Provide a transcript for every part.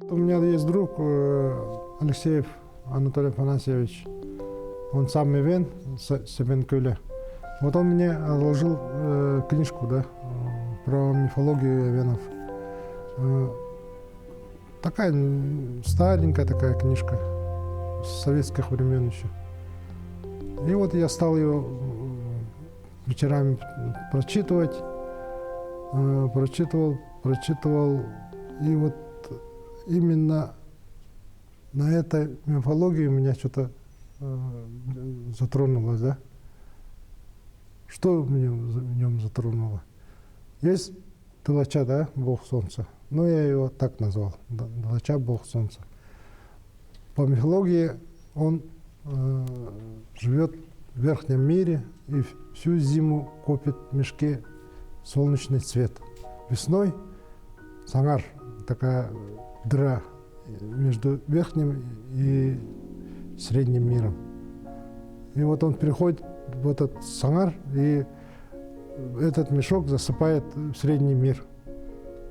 У меня есть друг Алексеев Анатолий Афанасьевич. Он сам Ивен, Себенкюля. Вот он мне одолжил книжку, да, про мифологию Ивенов. Такая старенькая такая книжка, с советских времен еще. И вот я стал ее вечерами прочитывать, прочитывал. И вот именно на этой мифологии меня что-то затронулось, да? Что в нем затронуло? Есть Далача, да, бог солнца. Ну, я его так назвал. Далача, бог солнца. По мифологии он живет в верхнем мире и всю зиму копит в мешке солнечный свет. Весной сангар, такая дыра между верхним и средним миром. И вот он приходит в этот сангар, и этот мешок засыпает в средний мир,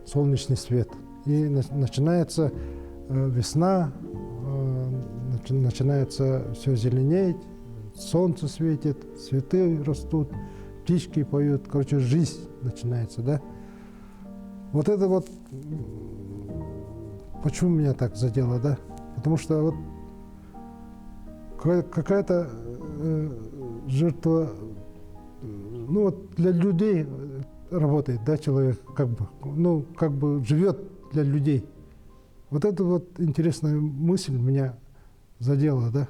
солнечный свет. И начинается весна, начинается все зеленеть, солнце светит, цветы растут, птички поют. Короче, жизнь начинается, да? Вот это вот, почему меня так задело, да? Потому что вот какая-то жертва, ну вот для людей работает, да, человек, как бы живет для людей. Вот эта вот интересная мысль меня задела, да.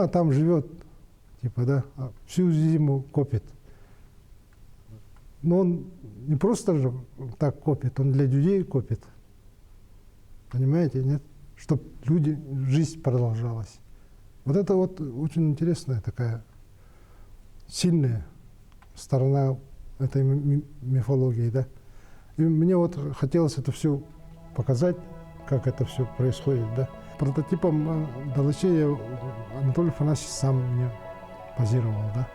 Там живет, типа, да, всю зиму копит. Но он не просто же так копит, он для людей копит. Понимаете, нет? Чтобы жизнь продолжалась. Вот это вот очень интересная такая, сильная сторона этой мифологии, да. И мне вот хотелось это все показать, как это все происходит, да. Прототипом Далачея Анатолий Афанасьевич сам мне позировал, да.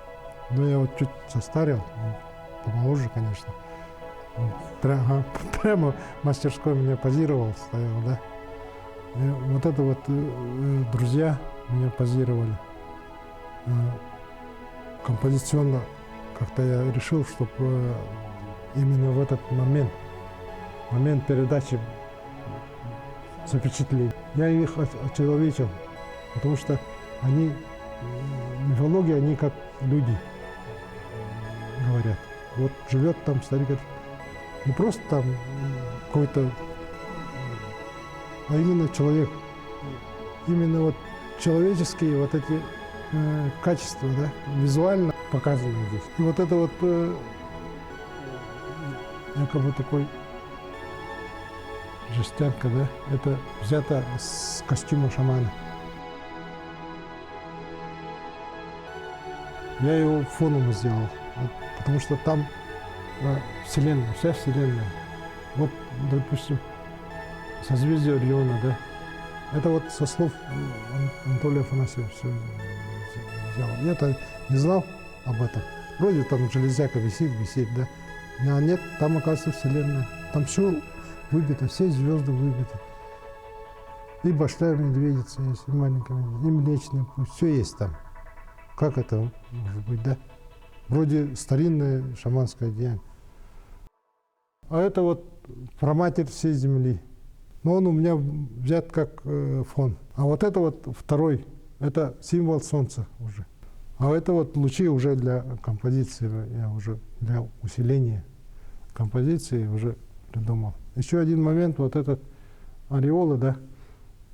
Но я вот чуть состарил, помоложе, конечно. Он прямо в мастерской меня позировал, стоял, да. И вот это вот друзья меня позировали. Композиционно как-то я решил, чтобы именно в этот момент передачи запечатлеть. Я их очеловечил, потому что они, мифология, они как люди говорят. Вот живет там старик, не просто там какой-то, а именно человек. Именно вот человеческие вот эти качества, да, визуально показаны здесь. И вот это вот якобы такой жестянка, да, это взято с костюма шамана. Я его фоном сделал, вот, потому что там Вселенная, вся Вселенная. Вот, допустим, созвездие Ориона, да, это вот со слов Анатолия Афанасьева все взял. Я-то не знал об этом. Вроде там железяка висит, да. А нет, там, оказывается, Вселенная. Там все выбито, все звезды выбиты. И большая медведица есть, и маленькая медведица, и Млечный Путь. Все есть там. Как это может быть, да? Вроде старинное шаманское деяние. А это вот праматерь всей Земли. Но он у меня взят как фон. А вот это вот второй, это символ Солнца уже. А это вот лучи уже для композиции, я уже для усиления композиции уже придумал. Еще один момент, вот этот ореола, да,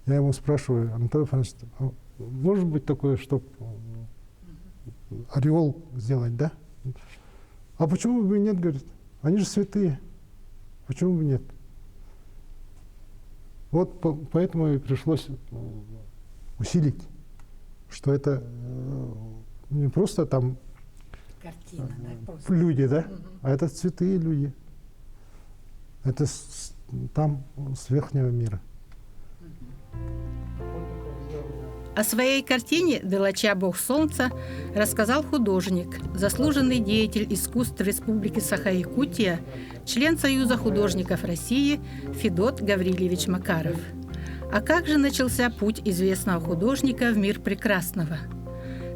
я ему спрашиваю, Анатолий Афанасьевич, а может быть такое, чтобы ореол сделать, да? А почему бы и нет, говорит, они же святые, почему бы нет? Вот поэтому и пришлось усилить, что это не просто там картина, да, просто. Люди, да, а это святые люди. Это там с верхнего мира. Он такой сделал О своей картине «Делача Бог Солнца» рассказал художник, заслуженный деятель искусств Республики Саха-Якутия, член Союза художников России Федот Гаврильевич Макаров. А как же начался путь известного художника в мир прекрасного?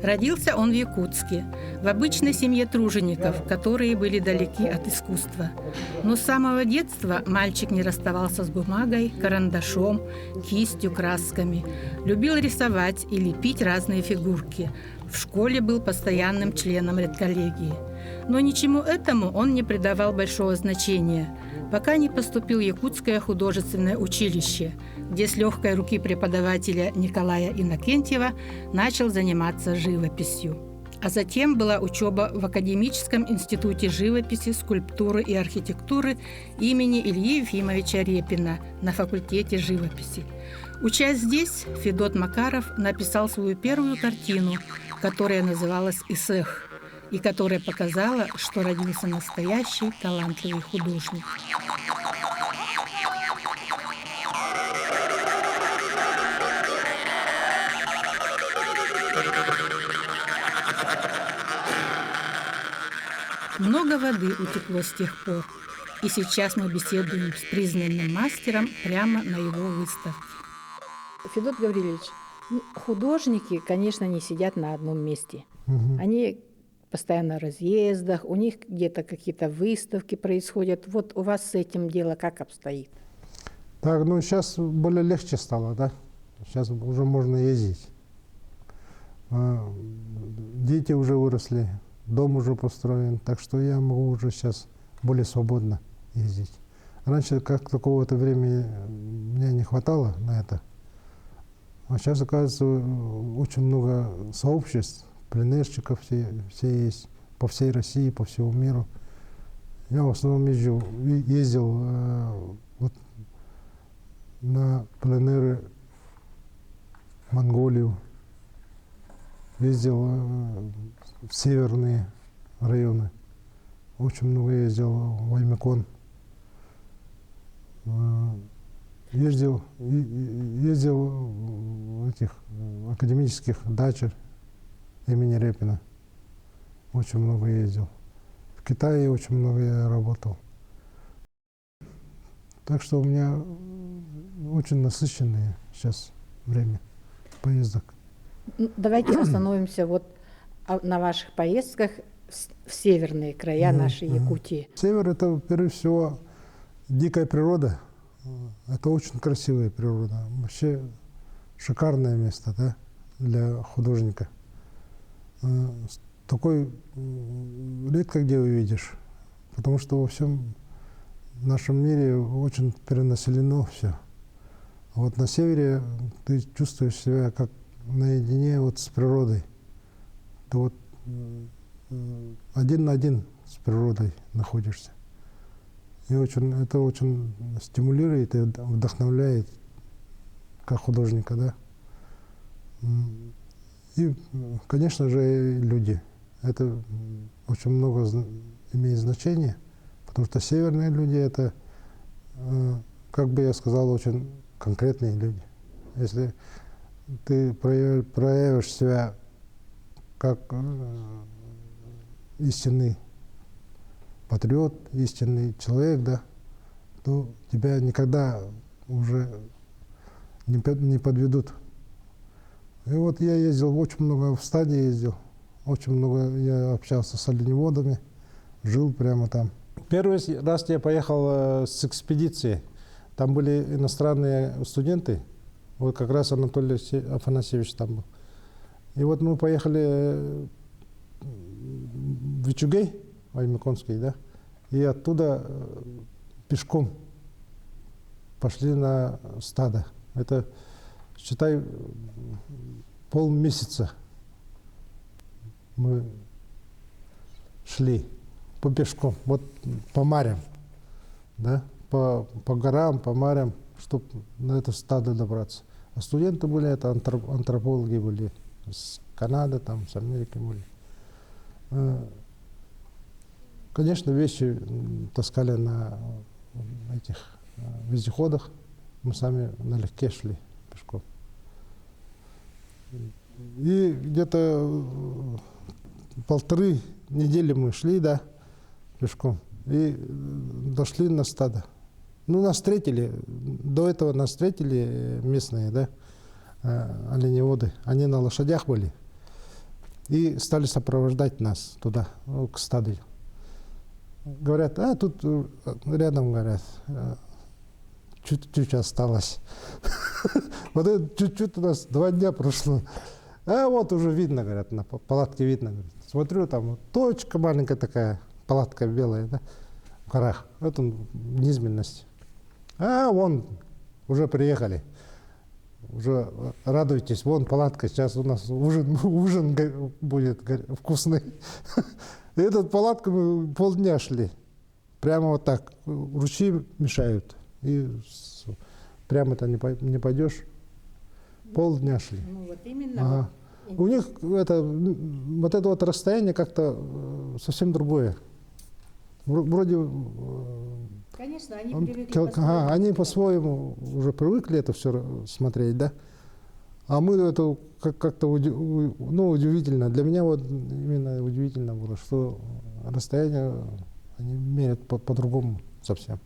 Родился он в Якутске, в обычной семье тружеников, которые были далеки от искусства. Но с самого детства мальчик не расставался с бумагой, карандашом, кистью, красками. Любил рисовать и лепить разные фигурки. В школе был постоянным членом редколлегии. Но ничему этому он не придавал большого значения, пока не поступил в Якутское художественное училище, где с легкой руки преподавателя Николая Иннокентьева начал заниматься живописью. А затем была учеба в Академическом институте живописи, скульптуры и архитектуры имени Ильи Ефимовича Репина на факультете живописи. Учась здесь, Федот Макаров написал свою первую картину, которая называлась «Исэх», и которая показала, что родился настоящий талантливый художник. Много воды утекло с тех пор, и сейчас мы беседуем с признанным мастером прямо на его выставке. Федот Гаврилович, художники, конечно, не сидят на одном месте. Они постоянно в разъездах, у них где-то какие-то выставки происходят. Вот у вас с этим дело как обстоит? Так, ну сейчас более легче стало, да? Сейчас уже можно ездить. Дети уже выросли, дом уже построен, так что я могу уже сейчас более свободно ездить. Раньше как такого-то времени мне не хватало на это. А сейчас, оказывается, очень много сообществ, пленэрщиков все есть по всей России, по всему миру. Я в основном ездил вот, на пленэры в Монголию, ездил в северные районы, очень много ездил в Аймекон. Ездил в этих академических дачах имени Репина. Очень много ездил. В Китае очень много я работал. Так что у меня очень насыщенное сейчас время поездок. Давайте остановимся вот на ваших поездках в северные края нашей Якутии. Север — это, прежде всего, дикая природа. Это очень красивая природа. Вообще шикарное место, да, для художника. Такой редко где увидишь, потому что во всем нашем мире очень перенаселено все. Вот на севере ты чувствуешь себя как наедине вот с природой. Ты вот один на один с природой находишься. И это очень стимулирует и вдохновляет как художника, да. И, конечно же, люди. Это очень много имеет значения, потому что северные люди — это, как бы я сказал, очень конкретные люди. Если ты проявишь себя как истинный патриот, истинный человек, да, то тебя никогда уже не подведут. И вот я ездил, очень много в стадии ездил, очень много я общался с оленеводами, жил прямо там. Первый раз я поехал с экспедицией, там были иностранные студенты, вот как раз Анатолий Афанасьевич там был. И вот мы поехали в Ичугей, Аймеконский, да, и оттуда пешком пошли на стадо. Это, считай, полмесяца мы шли пешком, вот по марям, да, по горам, по марям, чтобы на это стадо добраться. А студенты были, это антропологи были, с Канады, там, с Америки были. Конечно, вещи таскали на этих вездеходах, мы сами налегке шли пешком. И где-то 1,5 недели мы шли, да, пешком, и дошли на стадо. Ну, нас встретили, до этого нас встретили местные, да, оленеводы. Они на лошадях были и стали сопровождать нас туда, к стаду. Говорят, тут рядом, говорят, чуть-чуть осталось. Вот это чуть-чуть у нас 2 дня прошло. Вот уже видно, говорят, на палатке видно. Смотрю, там точка маленькая такая, палатка белая, да, в горах. Это низменность. Вон, уже приехали. Уже радуйтесь, вон палатка, сейчас у нас ужин будет вкусный. И эту палатку мы полдня шли. Прямо вот так. Ручьи мешают. И прямо-то не пойдешь. Полдня шли. Ну вот именно. У них вот это вот расстояние как-то совсем другое. Вроде... Конечно, они привыкли они по-своему уже привыкли это все смотреть, да? А мы это как-то удивительно. Для меня вот именно удивительно было, что расстояние они меряют по-другому совсем.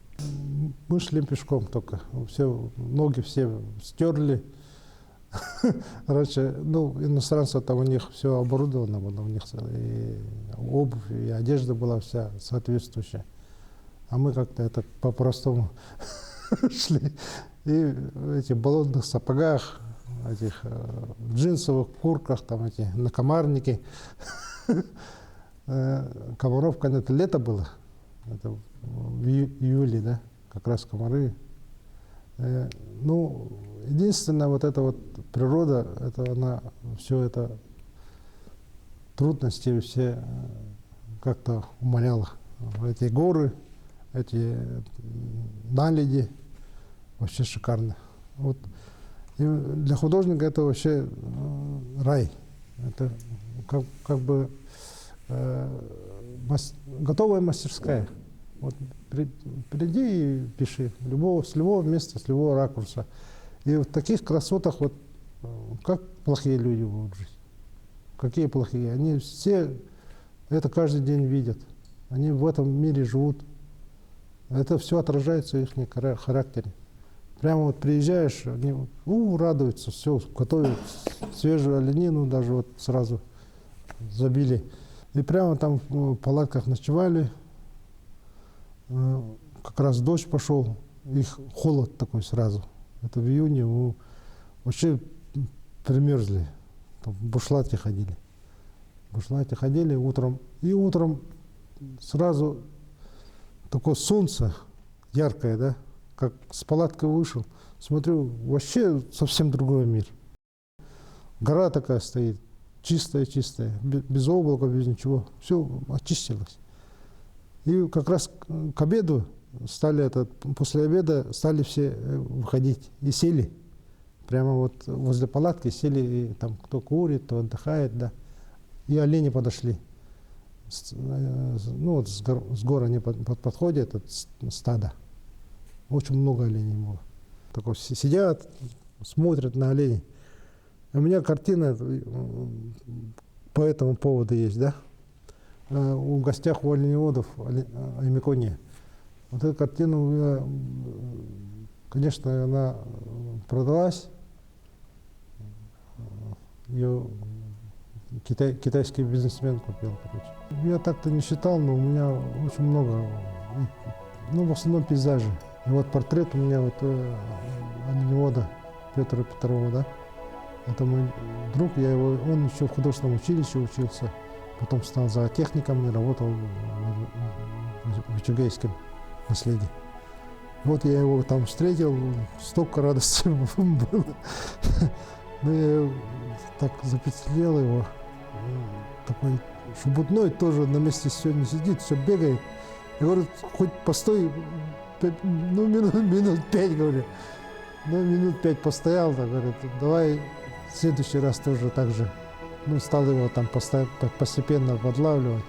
Мы шли пешком только. Все, ноги все стерли. Раньше, иностранцы, там у них все оборудовано было, у них и обувь, и одежда была вся соответствующая. А мы как-то это по-простому шли. И в этих болотных сапогах, этих джинсовых куртках, там эти накомарники. Комаров, это лето было, это в июле, да, как раз комары. Единственное, вот эта вот природа, это она, все это трудности все как-то умаляла. Эти горы, эти наледи, вообще шикарно. Вот. И для художника это вообще рай. Это как бы готовая мастерская. Вот приди и пиши с любого места, с любого ракурса. И в таких красотах вот как плохие люди будут жить? Какие плохие? Они все это каждый день видят. Они в этом мире живут. Это все отражается в их характере. Прямо вот приезжаешь, они радуются, все, готовят свежую оленину, даже вот сразу забили. И прямо там в палатках ночевали. Как раз дождь пошел, их холод такой сразу. Это в июне вообще примерзли. Там в бушлате ходили. В бушлате ходили утром. И утром сразу такое солнце яркое, да, как с палаткой вышел. Смотрю, вообще совсем другой мир. Гора такая стоит, чистая-чистая, без облака, без ничего. Все очистилось. И как раз к обеду после обеда стали все выходить и сели. Прямо вот возле палатки сели, и там кто курит, кто отдыхает, да. И олени подошли. С гор они подходят, это стадо. Очень много оленей было. Так сидят, смотрят на оленей. У меня картина по этому поводу есть, да. В гостях у оленеводов Аймекония. Вот эта картина, конечно, она продалась. Ее китайский бизнесмен купил, короче. Я так-то не считал, но у меня очень много, в основном пейзажи. И вот портрет у меня оленевода Петра Петрова, да. Это мой друг, он еще в художественном училище учился. Потом стал зоотехником и работал в Ичугейском наследии. Вот я его там встретил, столько радости было. Но я так запечатлел его. Такой шебутной, тоже на месте все не сидит, все бегает. Я говорю, хоть постой, минут 5, говорю. Минут 5 постоял, так, говорит, давай в следующий раз тоже так же. Стал его там постепенно подлавливать.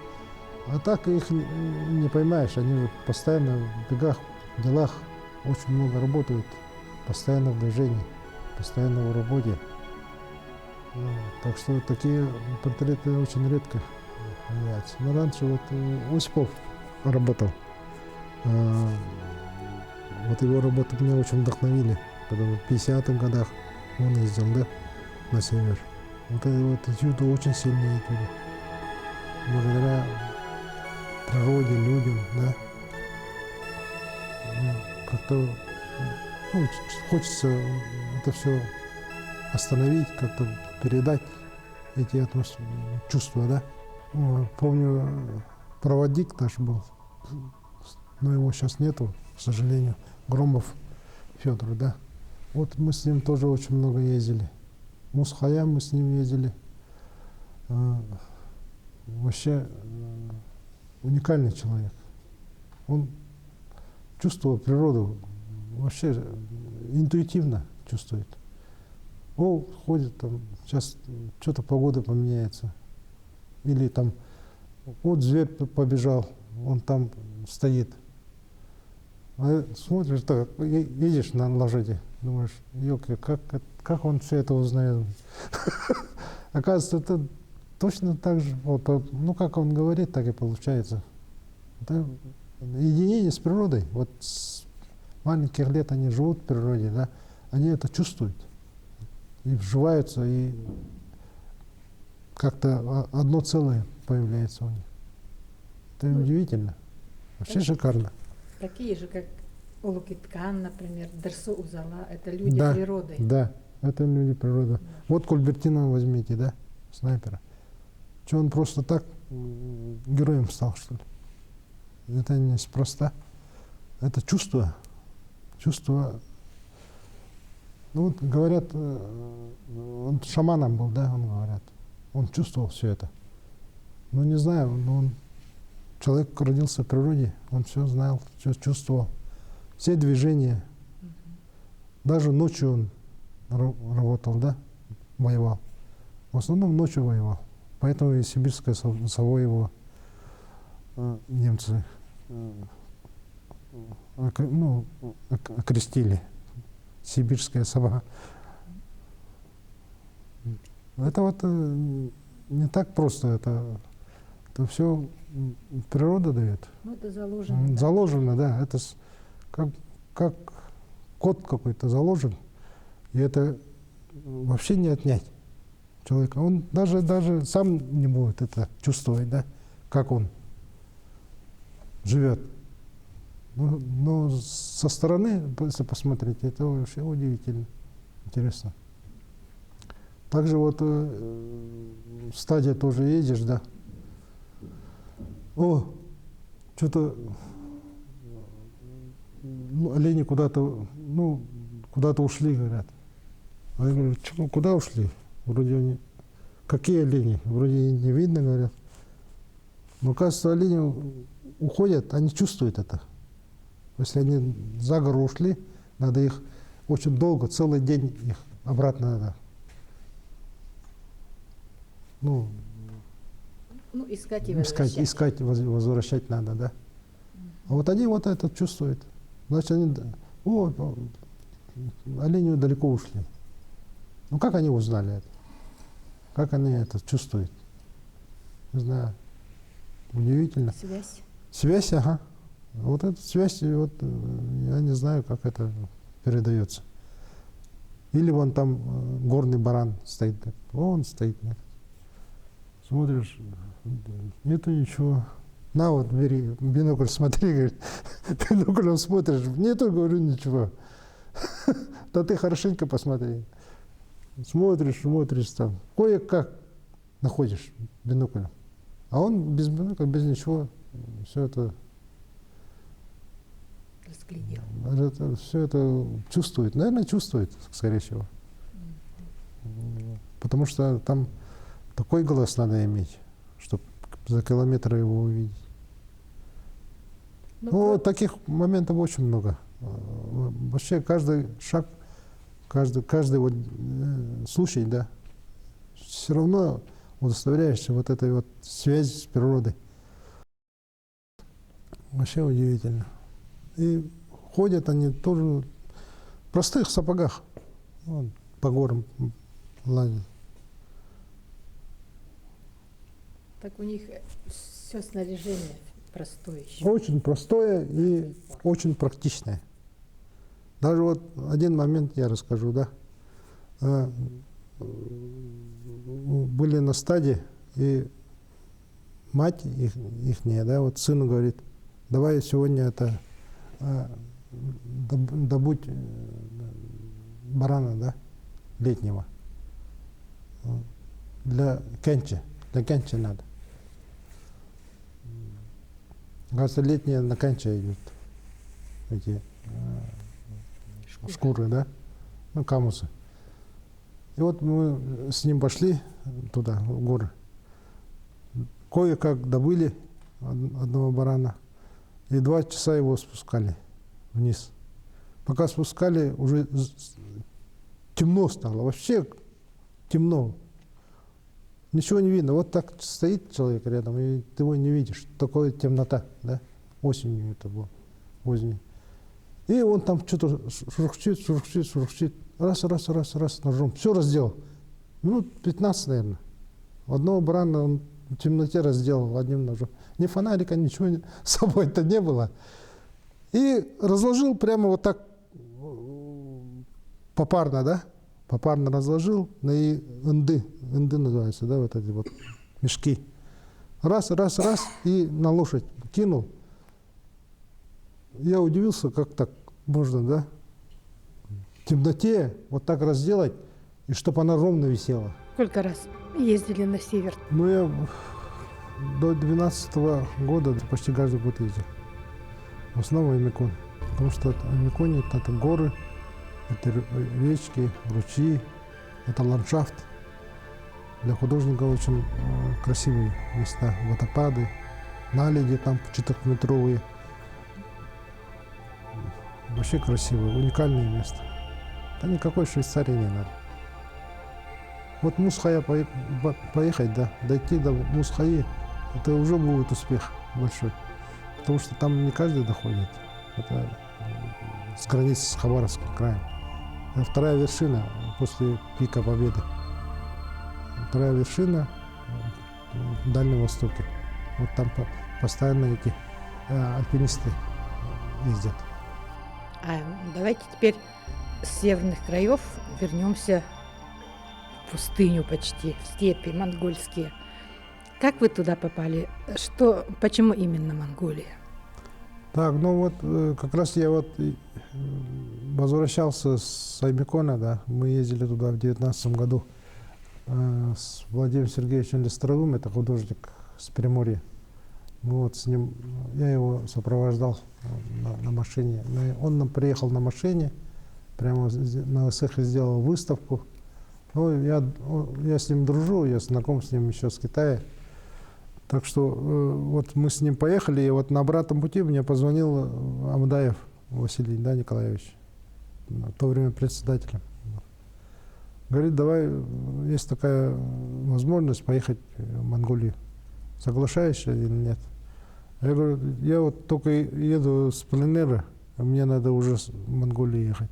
А так их не поймаешь, они постоянно в бегах, в делах, очень много работают, постоянно в движении, постоянно в работе. Так что такие портреты очень редко меняются. Но раньше вот Осипов работал. Вот его работы меня очень вдохновили. Когда в 50-х годах он ездил, да, на север. Вот эти этюды очень сильные этюды. Благодаря природе, людям, да. Как-то хочется это все остановить, как-то передать эти чувства, да. Помню, проводник наш был, но его сейчас нету, к сожалению, Громов Федор, да. Вот мы с ним тоже очень много ездили. Мусхая мы с ним ездили. Вообще уникальный человек. Он чувствовал природу, вообще интуитивно чувствует. О, ходит там, сейчас что-то погода поменяется. Или там, вот зверь побежал, он там стоит. А смотришь, так, едешь на лошади, думаешь, ёлки, как он все это узнает? Оказывается, это точно так же, вот, ну как он говорит, так и получается. Это единение с природой. Вот с маленьких лет они живут в природе, да, они это чувствуют. И вживаются, и как-то одно целое появляется у них. Это удивительно. Вообще шикарно. Такие же, как Улукиткан, например, Дерсу Узала, это люди Да, природы. да, это люди природы. Вот Кульбертина возьмите, да, снайпера. Что он просто так героем стал, что ли? Это неспроста. Это чувство. Чувство. Ну вот говорят, он шаманом был, да, он говорят. Он чувствовал все это. Ну не знаю, но он человек родился в природе, он все знал, все чувствовал. Все движения. Даже ночью он работал, да, воевал. В основном ночью воевал. Поэтому и сибирское совой его немцы окрестили. Сибирская сова. Это вот не так просто, это все природа дает. Ну, это заложено. Заложено, да. Это как код какой-то заложен, и это вообще не отнять человека. Он даже сам не будет это чувствовать, да, как он живет. Но со стороны, если посмотреть, это вообще удивительно, интересно. Также вот в стадии тоже едешь, да. О, что-то олени куда-то ушли, говорят. А я говорю, что, куда ушли? Вроде они, какие олени? Вроде не видно, говорят. Но, кажется, олени уходят, они чувствуют это. Если они за гору ушли, надо их очень долго, целый день их обратно надо. Ну, искать и возвращать. Искать, возвращать надо, да. А вот они вот это чувствуют. Значит, они, олени далеко ушли. Ну, как они узнали это? Как они это чувствуют? Не знаю. Удивительно. Связь. Связь, ага. Вот эта связь, вот, я не знаю, как это передается. Или вон там горный баран стоит. Он стоит. Смотришь, нету ничего. На вот, бери бинокль, смотри, говорит. Биноклем смотришь, нету, говорю, ничего. Да ты хорошенько посмотри. Смотришь там. Кое-как находишь биноклем. А он без бинокля, без ничего. Все это разглядел. Все это чувствует. Наверное, чувствует, скорее всего. Потому что там такой глаз надо иметь, чтобы за километр его увидеть. Ну, таких моментов очень много. Вообще каждый шаг, каждый вот случай, да, все равно удостоверяешься вот этой вот связи с природой. Вообще удивительно. И ходят они тоже в простых сапогах, вот, по горам ладят. Так у них все снаряжение простое еще. Очень простое и очень практичное. Даже вот один момент я расскажу, да. Были на стадии, и мать ихняя, да, вот сыну говорит, давай сегодня это добудь барана, да, летнего. Для кенчи надо. Кажется, летние на кенче идут эти шкуры, да, ну, камусы. И вот мы с ним пошли туда, в горы. Кое-как добыли одного барана, и 2 часа его спускали вниз. Пока спускали, уже темно стало, вообще темно. Ничего не видно. Вот так стоит человек рядом, и ты его не видишь. Такая темнота, да? Осенью это было, поздней. И он там что-то шуршит. Раз, ножом. Все разделал. Минут 15, наверное. Одного барана он в темноте разделал одним ножом. Ни фонарика, ничего с собой-то не было. И разложил прямо вот так попарно, да? Попарно разложил, и инды называются, да, вот эти вот мешки. Раз, и на лошадь кинул. Я удивился, как так можно, да? В темноте вот так разделать, и чтобы она ровно висела. Сколько раз ездили на север? Ну, я до 12-го года почти каждый год ездил. В основном Аймекон. Потому что Аймекон — это горы, это речки, ручьи, это ландшафт. Для художника очень красивые места. Водопады, наледи там 4-метровые. Вообще красивое, уникальное место. Да никакой Швейцарии не надо. Вот Мусхая поехать, да, дойти до Мусхаи, это уже будет успех большой. Потому что там не каждый доходит. Это с границы с Хабаровским краем. Это вторая вершина после пика Победы. Вторая вершина в Дальнем Востоке. Вот там постоянно эти альпинисты ездят. А давайте теперь с северных краев вернемся в пустыню почти, в степи монгольские. Как вы туда попали? Почему именно Монголия? Так, ну вот как раз я вот возвращался с Аймекона, да, мы ездили туда в 2019 году с Владимиром Сергеевичем Лестровым, это художник с Приморья. Мы вот с ним, я его сопровождал на машине. Он нам приехал на машине, прямо на Исехе сделал выставку. Ну, я с ним дружу, я знаком с ним еще с Китая. Так что вот мы с ним поехали, и вот на обратном пути мне позвонил Амдаев Василий, да, Николаевич, в то время председателем. Говорит, давай, есть такая возможность поехать в Монголию. Соглашаешься или нет? Я говорю, я вот только еду с пленэра, а мне надо уже в Монголию ехать.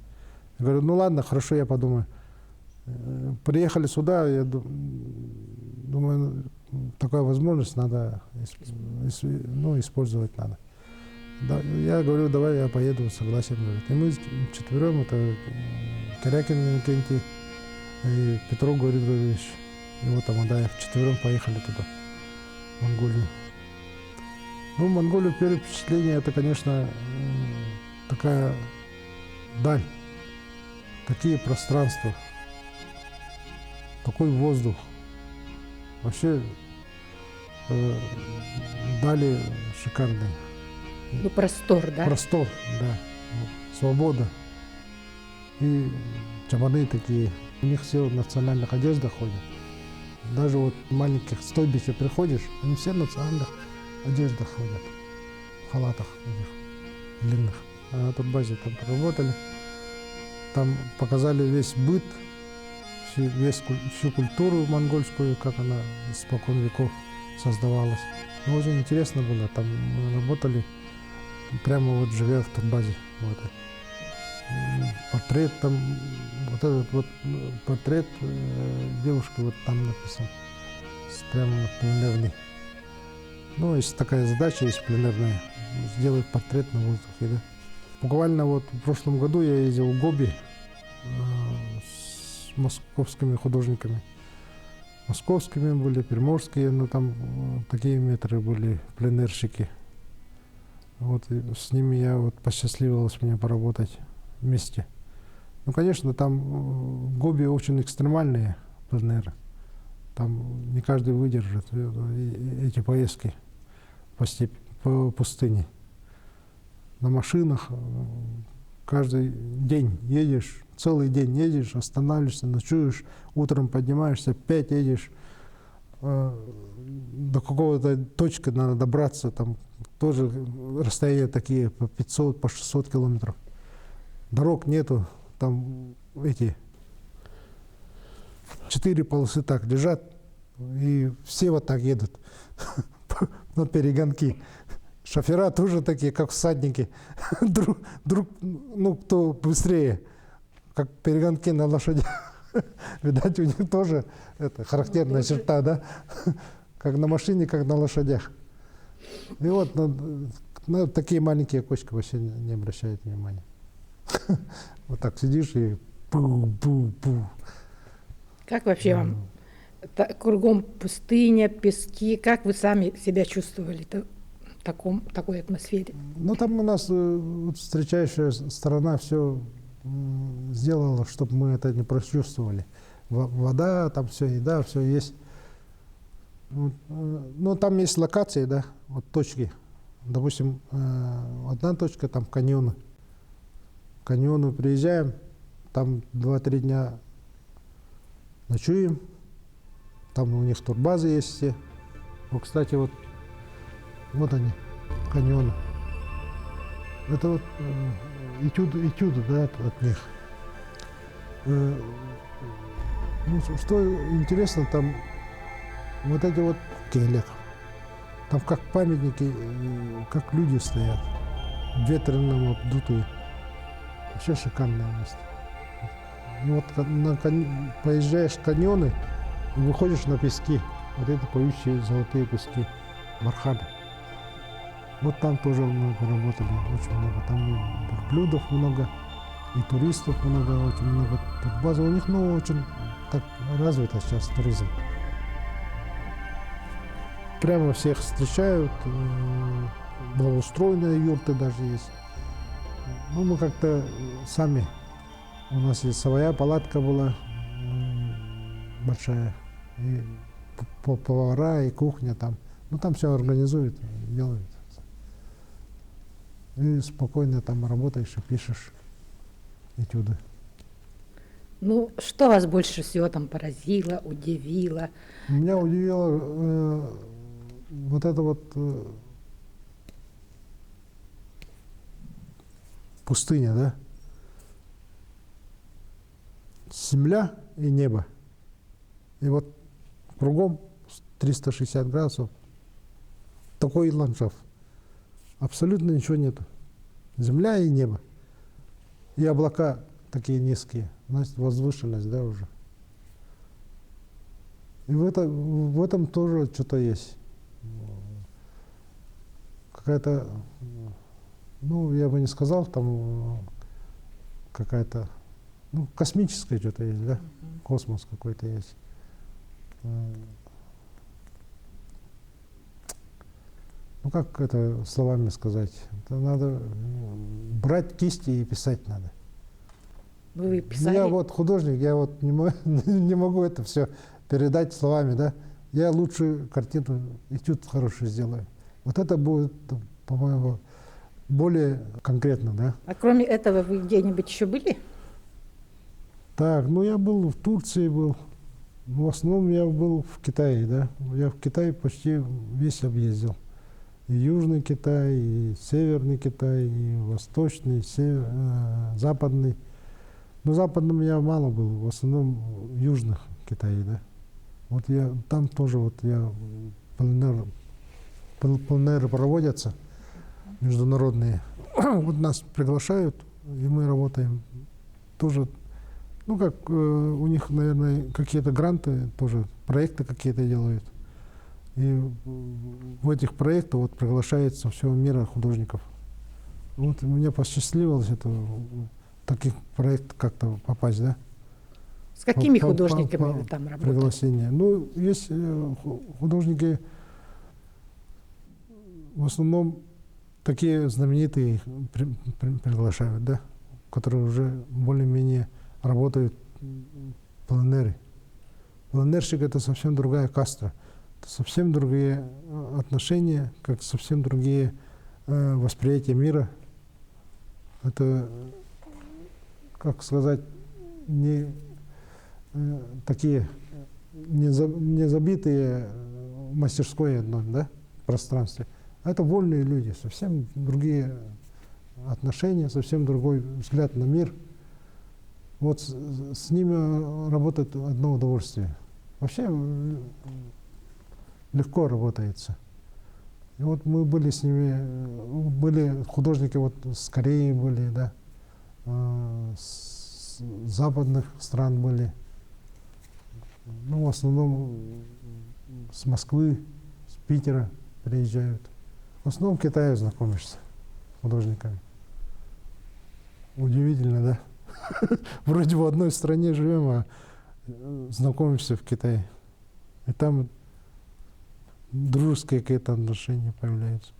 Я говорю, ну ладно, хорошо, я подумаю. Приехали сюда, я думаю, такая возможность надо, использовать надо. Да, я говорю, давай я поеду, согласен. Говорит. И мы четвером, это Корякин Кенти, и Петров Григорьевич, и вот Амадаев, четвером поехали туда, в Монголию. Ну, в Монголию первое впечатление, это, конечно, такая даль, такие пространства, такой воздух. Вообще дали шикарные. Ну, простор, да? Простор, да. Свобода. И чабаны такие. У них все в национальных одеждах ходят. Даже вот в маленьких стойбищах приходишь, они все в национальных одеждах ходят. В халатах этих длинных. А на турбазе там поработали. Там показали весь быт, всю культуру монгольскую, как она испокон веков создавалась. Но очень интересно было. Там мы работали, прямо вот живя в турбазе. Вот. Портрет там, вот этот вот портрет девушки вот там написан. Прямо пленерный. Ну, если такая задача есть пленерная, сделать портрет на воздухе, да. Буквально вот в прошлом году я ездил в Гоби с московскими художниками. Московскими были, приморские, но там такие метры были, пленерщики. Вот и с ними я вот посчастливилось мне поработать вместе. Ну, конечно, там Гоби очень экстремальные пленеры. Там не каждый выдержит эти поездки по пустыне. На машинах каждый день едешь, целый день едешь, останавливаешься, ночуешь, утром поднимаешься, опять едешь. До какого-то точки надо добраться, там тоже расстояния такие по 500, по 600 километров. Дорог нету, там эти 4 полосы так лежат, и все вот так едут на перегонки. Шофера тоже такие, как всадники. Ну, кто быстрее, как перегонки на лошадях. Видать, у них тоже это характерная черта, да? Как на машине, как на лошадях. И вот на такие маленькие кочки вообще не обращают внимания. Вот так сидишь и пу-пу-пу. Как вообще вам кругом пустыня, пески? Как вы сами себя чувствовали в такой атмосфере? Ну, там у нас вот, встречающая сторона все сделала, чтобы мы это не прочувствовали. Вода, там все, еда, все есть. Вот, ну, там есть локации, да, вот точки. Допустим, одна точка, там каньоны. В каньоны приезжаем, там 2-3 дня ночуем. Там у них турбазы есть все. Вот, кстати, вот они, каньоны. Это вот этюды, да, от них. Ну, что интересно, там вот эти вот келек. Там как памятники, как люди стоят. Ветрено обдутые. Вообще шикарное место. И вот поезжаешь в каньоны и выходишь на пески. Вот это поющие золотые пески. Барханы. Вот там тоже мы поработали очень много. Там и верблюдов много, и туристов много, очень много турбазы. У них, ну, очень так развито сейчас туризм. Прямо всех встречают, благоустроенные юрты даже есть. Ну, мы как-то сами, у нас и своя палатка была большая, и повара, и кухня там. Ну, там все организуют, делают. И спокойно там работаешь и пишешь этюды. Ну, что вас больше всего там поразило, удивило? Меня удивило вот это вот пустыня, да? Земля и небо. И вот кругом 360 градусов такой ландшафт. Абсолютно ничего нету. Земля и небо. И облака такие низкие. Значит, возвышенность, да, уже. И в этом тоже что-то есть. Какая-то, ну, я бы не сказал, там какая-то, ну, космическое что-то есть, да? Космос какой-то есть. Ну, как это словами сказать? Это надо брать кисти и писать надо. Вы писали? Я вот художник, я вот не могу это все передать словами, да. Я лучше картину, этюд хороший сделаю. Вот это будет, по-моему, более конкретно, да. А кроме этого вы где-нибудь еще были? Так, ну я был в Турции, был. В основном я был в Китае, да. Я в Китае почти весь объездил. И Южный Китай, и Северный Китай, и Восточный, и Западный. Но Западным я мало был, в основном в Южных Китае, да. Вот я там тоже вот я пленеры проводятся международные. Вот нас приглашают, и мы работаем тоже. Ну, как у них, наверное, какие-то гранты тоже, проекты какие-то делают. И в этих проектах вот приглашается всего мира художников. Вот мне посчастливилось это, в таких проектов как-то попасть, да? С какими По художниками вы там работали? приглашение. Ну, есть художники, в основном такие знаменитые их приглашают, да, которые уже более-менее работают в пленэре. Пленэрщик — это совсем другая каста, это совсем другие отношения, как совсем другие восприятия мира. Это, как сказать, не такие не забитые в мастерской одной, да, пространстве. А это вольные люди, совсем другие отношения, совсем другой взгляд на мир. Вот с ними работать одно удовольствие. Вообще легко работается. И вот мы были с ними, были художники вот с Кореи были, да, с западных стран были. Ну, в основном с Москвы, с Питера приезжают. В основном в Китае знакомишься с художниками. Удивительно, да? Вроде в одной стране живем, а знакомишься в Китае. И там дружеские какие-то отношения появляются.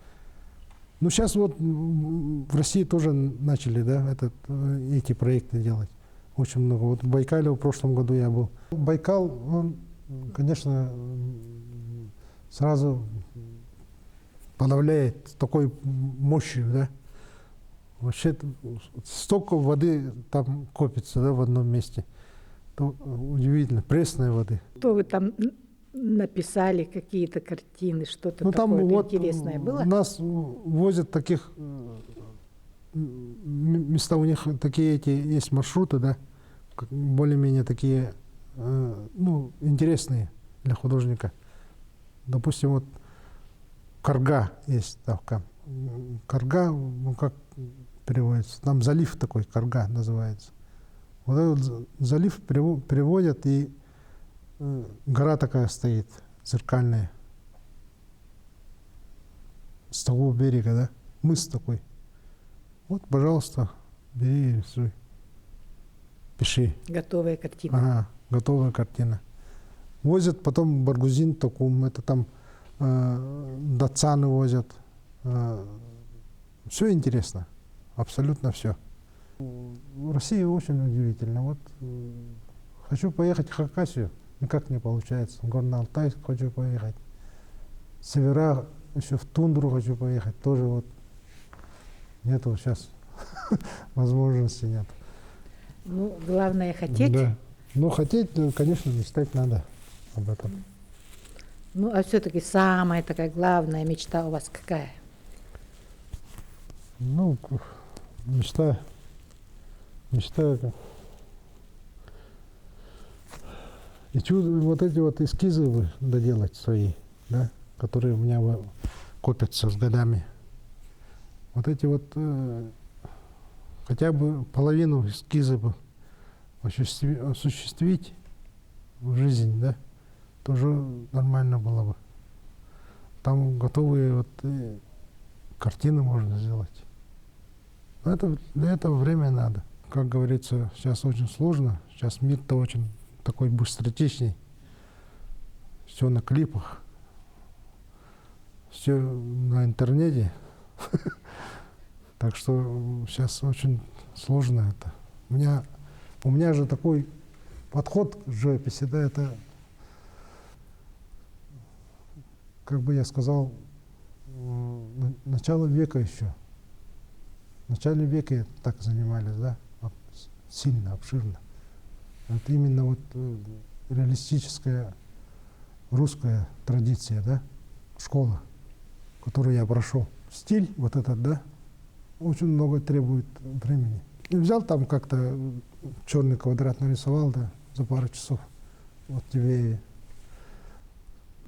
Ну, сейчас вот в России тоже начали, да, эти проекты делать. Очень много. Вот в Байкале в прошлом году я был. Байкал, он, конечно, сразу подавляет такой мощью, да. Вообще столько воды там копится, да, в одном месте. То удивительно, пресной воды. Что вы там написали, какие-то картины, что-то Ну, такое там вот интересное было? нас возят таких места, у них такие эти есть маршруты, да, более-менее такие, ну, интересные для художника. Допустим, вот Карга есть ставка. Карга, ну, как переводится? Там залив такой, Карга называется. Вот этот залив переводят, и гора такая стоит, зеркальная. С того берега, да? Мыс такой. Вот, пожалуйста, бери и рисуй. Пиши. Готовая картина. Ага, готовая картина. Возят потом Баргузин таком, это там Датсаны возят. Все интересно, абсолютно все. В России очень удивительно. Вот хочу поехать в Хакасию, никак не получается. В Горный Алтай хочу поехать. Севера, еще в тундру хочу поехать, тоже вот нету сейчас возможности нет. Ну, главное хотеть. Да. Ну, хотеть, конечно, мечтать надо об этом. Ну, а все-таки самая такая главная мечта у вас какая? Ну, мечта этюды, вот эти вот эскизы доделать свои, да, которые у меня копятся с годами. Вот эти вот хотя бы половину эскиза бы осуществить в жизнь, да, тоже нормально было бы. Там готовые вот картины можно сделать. Но для этого время надо. Как говорится, сейчас очень сложно. Сейчас мир-то очень такой быстротечный. Все на клипах. Все на интернете. Так что сейчас очень сложно это. У меня же такой подход к живописи, да, это, как бы я сказал, начало века еще. В начале века так занимались, да, сильно, обширно. Это именно вот реалистическая русская традиция, да, школа, которую я прошел. Стиль вот этот, да, очень много требует времени. И взял там как-то черный квадрат, нарисовал, да, за пару часов. Вот тебе и...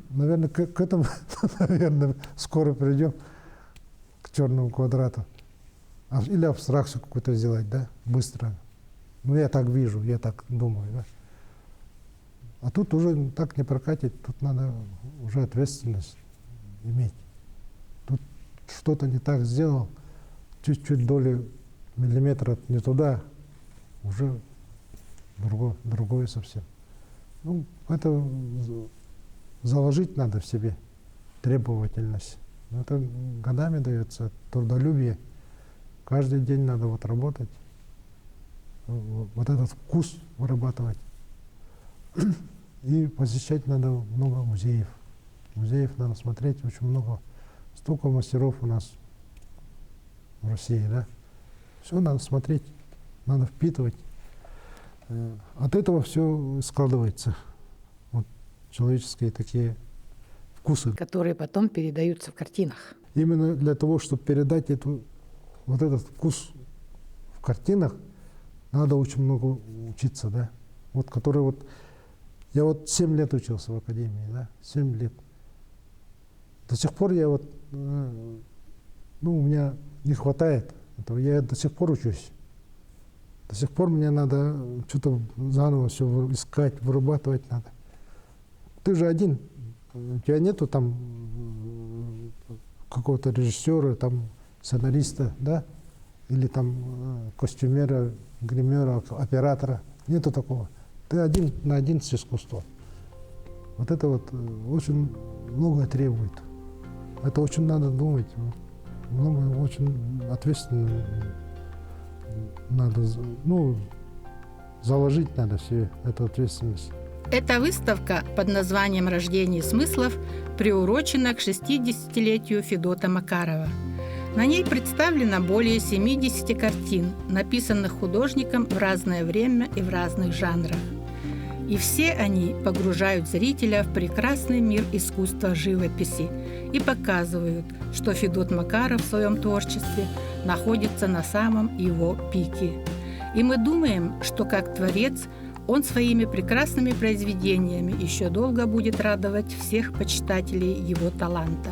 Наверное, к этому, наверное, скоро придем, к черному квадрату. Или абстракцию какую-то сделать, да, быстро. Ну, я так вижу, я так думаю, да. А тут уже так не прокатит, тут надо уже ответственность иметь. Тут что-то не так сделал, чуть-чуть доли миллиметра не туда, уже другое совсем. Ну, это заложить надо в себе, требовательность. Это годами дается, трудолюбие. Каждый день надо вот работать, вот этот вкус вырабатывать. И посещать надо много музеев. Музеев надо смотреть очень много. Столько мастеров у нас в России, да? Все надо смотреть, надо впитывать. От этого все складывается. Вот человеческие такие вкусы. Которые потом передаются в картинах. Именно для того, чтобы передать вот этот вкус в картинах, надо очень много учиться, да? Вот который вот я вот 7 лет учился в академии, да? 7 лет. До сих пор я вот, ну, у меня не хватает этого. Я до сих пор учусь. До сих пор мне надо что-то заново все искать, вырабатывать надо. Ты же один. У тебя нету там какого-то режиссера, там сценариста, да? Или там костюмера, гримера, оператора. Нету такого. Ты один на один с искусством. Вот это вот очень многое требует. Это очень надо думать. Много, очень ответственно надо, ну, заложить надо всю эту ответственность. Эта выставка под названием «Рождение смыслов» приурочена к 60-летию Федота Макарова. На ней представлено более 70 картин, написанных художником в разное время и в разных жанрах. И все они погружают зрителя в прекрасный мир искусства живописи и показывают, что Федот Макаров в своем творчестве находится на самом его пике. И мы думаем, что как творец он своими прекрасными произведениями еще долго будет радовать всех почитателей его таланта.